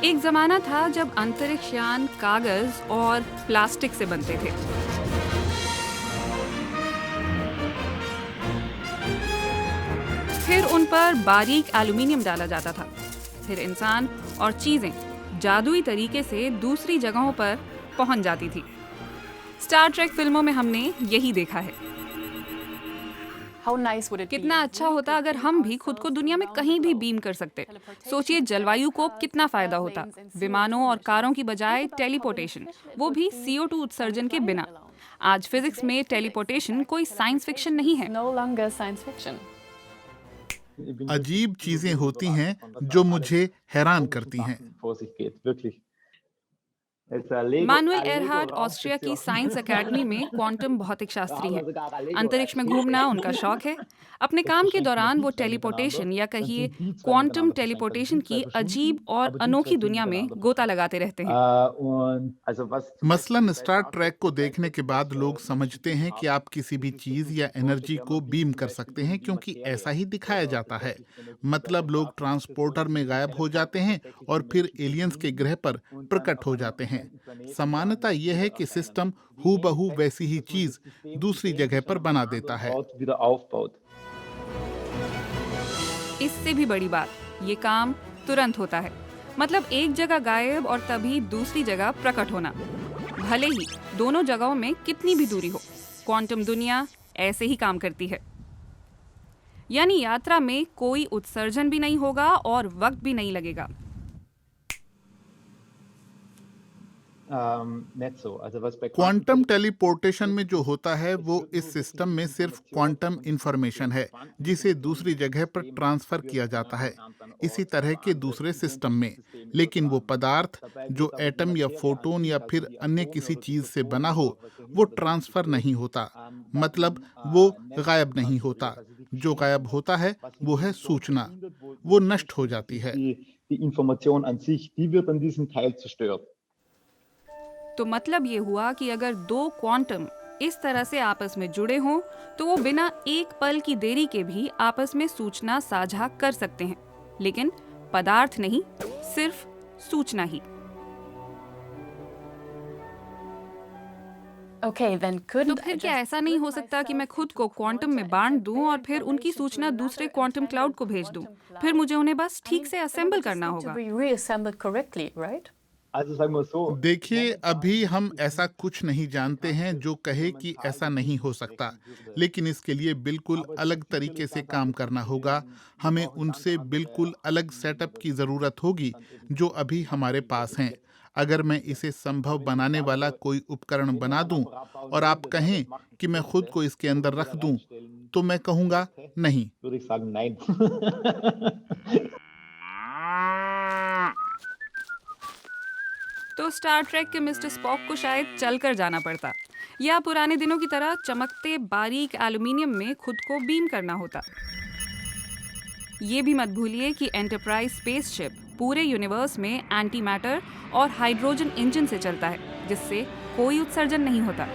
एक जमाना था जब अंतरिक्ष यान कागज और प्लास्टिक से बनते थे। फिर उन पर बारीक एल्यूमीनियम डाला जाता था। फिर इंसान और चीजें जादुई तरीके से दूसरी जगहों पर पहुंच जाती थी। स्टार ट्रेक फिल्मों में हमने यही देखा है। कितना अच्छा होता अगर हम भी खुद को दुनिया में कहीं भी बीम कर सकते। सोचिए जलवायु को कितना फायदा होता। विमानों और कारों की बजाय टेलीपोर्टेशन, वो भी CO2 उत्सर्जन के बिना। आज फिजिक्स में टेलीपोर्टेशन कोई साइंस फिक्शन नहीं है। अजीब चीजें होती हैं जो मुझे हैरान करती हैं। मानुएल एरहार्ड ऑस्ट्रिया की साइंस एकेडमी में क्वांटम भौतिक शास्त्री हैं। अंतरिक्ष में घूमना उनका शौक है। अपने काम के दौरान वो टेलीपोर्टेशन या कहिए क्वांटम टेलीपोर्टेशन की अजीब और अनोखी दुनिया में गोता लगाते रहते हैं। मसलन स्टार ट्रैक को देखने के बाद लोग समझते हैं कि आप किसी भी चीज या एनर्जी को बीम कर सकते हैं क्योंकि ऐसा ही दिखाया जाता है। मतलब लोग ट्रांसपोर्टर में गायब हो जाते हैं और फिर एलियंस के ग्रह पर प्रकट हो जाते हैं। समानता यह है कि सिस्टम हूबहू वैसी ही चीज दूसरी जगह पर बना देता है। इससे भी बड़ी बात, ये काम तुरंत होता है। मतलब एक जगह गायब और तभी दूसरी जगह प्रकट होना, भले ही दोनों जगहों में कितनी भी दूरी हो। क्वांटम दुनिया ऐसे ही काम करती है। यानी यात्रा में कोई उत्सर्जन भी नहीं होगा और वक्त भी नहीं लगेगा। क्वांटम टेलीपोर्टेशन में जो होता है वो इस सिस्टम में सिर्फ क्वांटम इंफॉर्मेशन है जिसे दूसरी जगह पर ट्रांसफर किया जाता है, इसी तरह के दूसरे सिस्टम में। लेकिन वो पदार्थ जो एटम या फोटोन या फिर अन्य किसी चीज से बना हो वो ट्रांसफर नहीं होता। मतलब वो गायब नहीं होता। जो गायब होता है वो है सूचना, वो नष्ट हो जाती है। तो मतलब ये हुआ कि अगर दो क्वांटम इस तरह से आपस में जुड़े हों तो वो बिना एक पल की देरी के भी आपस में सूचना साझा कर सकते हैं, लेकिन पदार्थ नहीं, सिर्फ सूचना ही। तो फिर क्या ऐसा नहीं हो सकता कि मैं खुद को क्वांटम में बांट दूं और फिर उनकी सूचना दूसरे क्वांटम क्लाउड को भेज दूं? फिर मुझे उन्हें बस ठीक से असेंबल करना होगा। देखिए, अभी हम ऐसा कुछ नहीं जानते हैं जो कहे कि ऐसा नहीं हो सकता, लेकिन इसके लिए बिल्कुल अलग तरीके से काम करना होगा। हमें उनसे बिल्कुल अलग सेटअप की जरूरत होगी जो अभी हमारे पास हैं। अगर मैं इसे संभव बनाने वाला कोई उपकरण बना दूं और आप कहें कि मैं खुद को इसके अंदर रख दूं, तो मैं कहूंगा नहीं। तो स्टार ट्रेक के मिस्टर स्पॉक को शायद चलकर जाना पड़ता, या पुराने दिनों की तरह चमकते बारीक एल्यूमीनियम में खुद को बीम करना होता। ये भी मत भूलिए कि एंटरप्राइज स्पेसशिप पूरे यूनिवर्स में एंटी मैटर और हाइड्रोजन इंजन से चलता है, जिससे कोई उत्सर्जन नहीं होता।